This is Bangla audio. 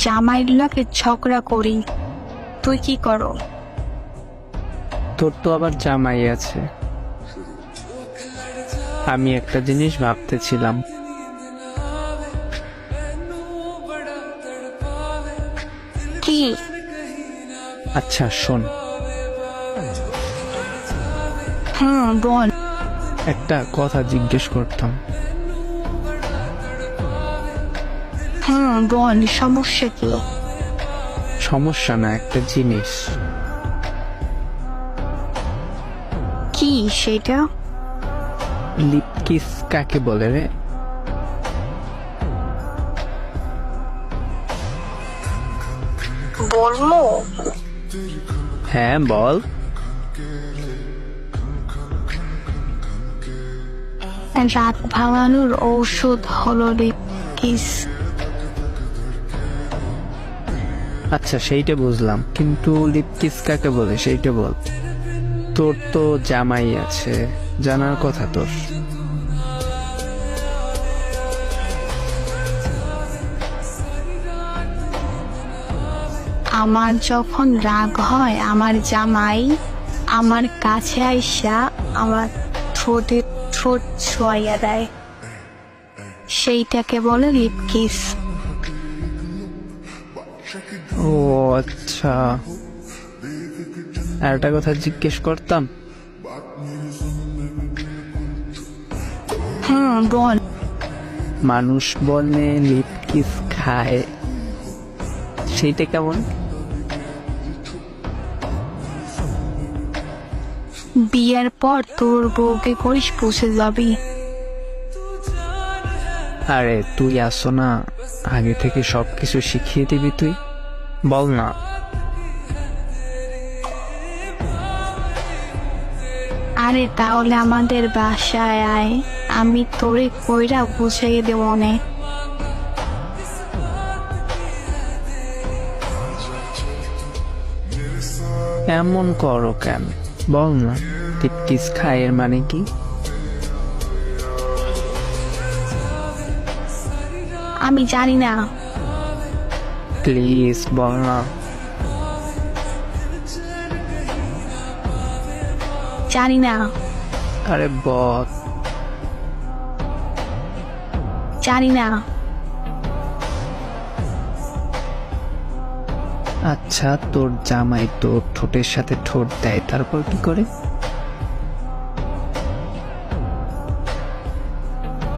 জামাইয়ের লাগে ঝগড়া করি। তুই কি করো? তোর তো আবার জামাই আছে। আমি একটা জিনিস ভাবতেছিলাম। কি? আচ্ছা শোন, বল। একটা কথা জিজ্ঞেস করতাম। বল, সমস্যা কি? সমস্যা না, একটা জিনিস। কি সেটা? লিপ কিস কাকে বলে রে? বলবো? হ্যাঁ বল। রাত ভাঙানোর ঔষধ হলো লিপ কিস। আচ্ছা সেইটা বুঝলাম, কিন্তু লিপ কিস কাকে বলে সেইটা বল। তোর তো জামাই আছে, জানার কথা তোর। আমার যখন রাগ হয় আমার জামাই আমার কাছে আইসা আমার ঠোঁটে ঠোঁট ছোঁয়া দেয়, সেইটাকে বলে লিপ কিস। ও আচ্ছা, আর একটা কথা জিজ্ঞেস করতাম। বল। মানুষ বলে লিপ কিস খায়, সেইটা কেমন? বিয়ের পর তোর বউকে করিস পুষে যাবি। আরে তুই আসো না, আগে থেকে সবকিছু শিখিয়ে দিবি তুই। বল না। আরে তাহলে আমাদের বাসায় আয়, আমি তোরে কইরা বুঝাইয়ে দেব নে। এমন করো কেন? বল না, লিপ কিস খায় এর মানে কি? আমি জানি না। প্লিজ বল না। জানি না। আরে বল। জানি না। আচ্ছা তোর জামাই তো ঠোঁটের সাথে ঠোঁট দেয়, তারপর কি করে?